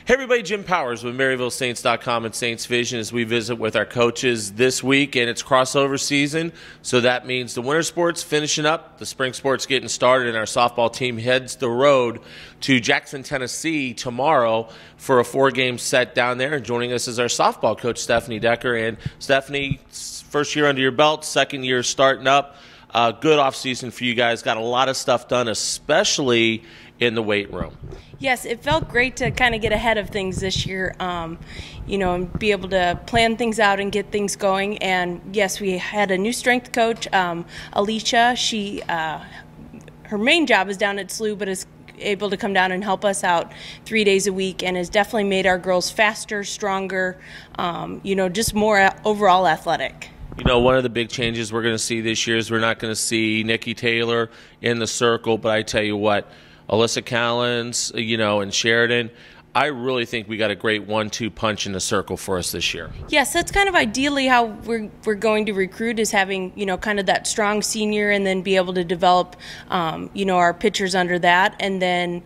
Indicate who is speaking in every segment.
Speaker 1: Hey everybody, Jim Powers with MaryvilleSaints.com and Saints Vision as we visit with our coaches this week, and it's crossover season, so that means the winter sports finishing up, the spring sports getting started, and our softball team heads the road to Jackson, Tennessee tomorrow for a 4-game set down there. And joining us is our softball coach, Stephanie Decker. And Stephanie, first year under your belt, second year starting up. Good off season for you guys. Got a lot of stuff done, especially in the weight room.
Speaker 2: Yes, it felt great to kind of get ahead of things this year, and be able to plan things out and get things going. And yes, we had a new strength coach, Alicia. She, her main job is down at SLU, but is able to come down and help us out 3 days a week, and has definitely made our girls faster, stronger, just more overall athletic.
Speaker 1: You know, one of the big changes we're going to see this year is we're not going to see Nikki Taylor in the circle, but I tell you what, Alyssa Callens, and Sheridan, I really think we got a great 1-2 punch in the circle for us this year.
Speaker 2: Yes, that's kind of ideally how we're going to recruit, is having, kind of that strong senior, and then be able to develop, our pitchers under that. And then,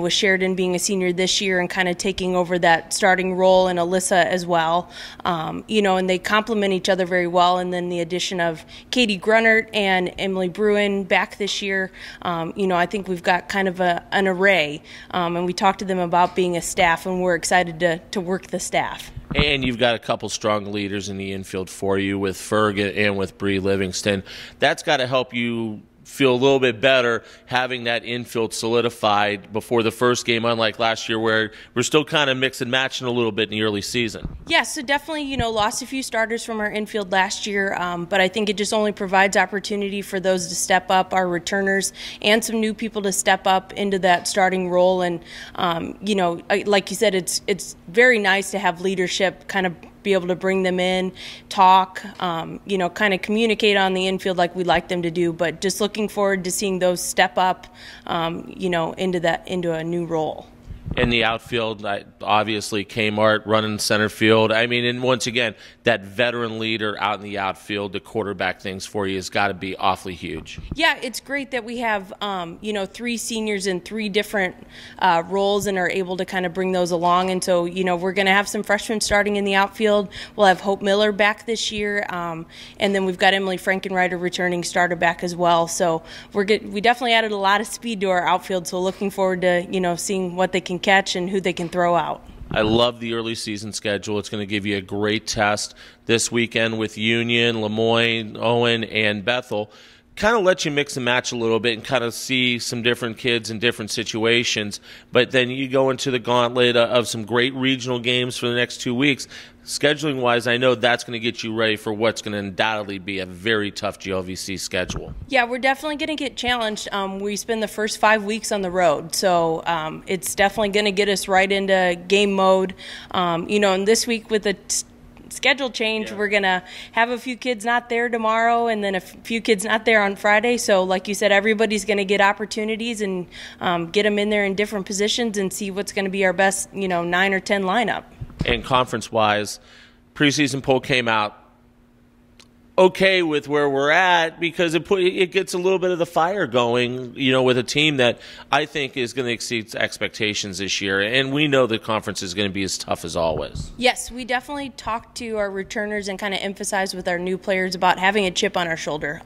Speaker 2: with Sheridan being a senior this year and kind of taking over that starting role, and Alyssa as well, and they complement each other very well. And then the addition of Katie Grunnert and Emily Bruin back this year, I think we've got kind of an array. And we talked to them about being a staff, and we're excited to work the staff.
Speaker 1: And you've got a couple strong leaders in the infield for you with Ferg and with Bree Livingston. That's got to help you feel a little bit better having that infield solidified before the first game, unlike last year where we're still kind of mix and matching a little bit in the early season.
Speaker 2: Yeah, so definitely, lost a few starters from our infield last year, but I think it just only provides opportunity for those to step up, our returners, and some new people to step up into that starting role. And, like you said, it's very nice to have leadership kind of be able to bring them in, talk, kind of communicate on the infield like we'd like them to do, but just looking forward to seeing those step up, into a new role.
Speaker 1: In the outfield, obviously Kmart running center field. And once again, that veteran leader out in the outfield to quarterback things for you has got to be awfully huge.
Speaker 2: Yeah, it's great that we have, 3 seniors in 3 different roles, and are able to kind of bring those along. And so, we're going to have some freshmen starting in the outfield. We'll have Hope Miller back this year, and then we've got Emily Frankenreiter returning starter back as well. So we definitely added a lot of speed to our outfield. So looking forward to seeing what they can catch and who they can throw out.
Speaker 1: I love the early season schedule. It's going to give you a great test this weekend with Union, Lemoyne, Owen, and Bethel. Kind of let you mix and match a little bit and kind of see some different kids in different situations. But then you go into the gauntlet of some great regional games for the next 2 weeks. Scheduling-wise, I know that's going to get you ready for what's going to undoubtedly be a very tough GLVC schedule.
Speaker 2: Yeah, we're definitely going to get challenged. We spend the first 5 weeks on the road, so it's definitely going to get us right into game mode. And this week with the schedule change, we're going to have a few kids not there tomorrow, and then a few kids not there on Friday. So like you said, everybody's going to get opportunities, and get them in there in different positions and see what's going to be our best 9 or 10 lineup.
Speaker 1: And conference-wise, preseason poll came out okay with where we're at, because it gets a little bit of the fire going, with a team that I think is going to exceed expectations this year. And we know the conference is going to be as tough as always.
Speaker 2: Yes, we definitely talked to our returners and kind of emphasized with our new players about having a chip on our shoulder.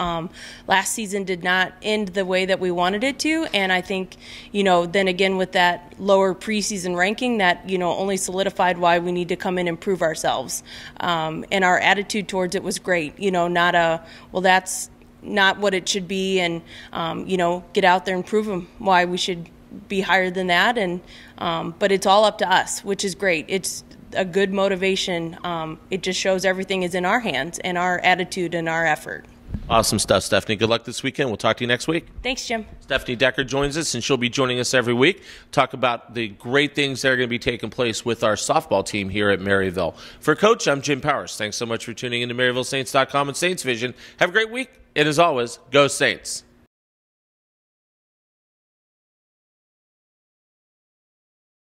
Speaker 2: Last season did not end the way that we wanted it to, and I think, then again with that lower preseason ranking, that, only solidified why we need to come in and prove ourselves. And our attitude towards it was great, not that's not what it should be, and get out there and prove them why we should be higher than that. And but it's all up to us, which is great. It's a good motivation. It just shows everything is in our hands, and our attitude and our effort.
Speaker 1: Awesome stuff, Stephanie. Good luck this weekend. We'll talk to you next week.
Speaker 2: Thanks, Jim.
Speaker 1: Stephanie Decker joins us, and she'll be joining us every week. Talk about the great things that are going to be taking place with our softball team here at Maryville. For Coach, I'm Jim Powers. Thanks so much for tuning in to MaryvilleSaints.com and Saints Vision. Have a great week, and as always, go Saints.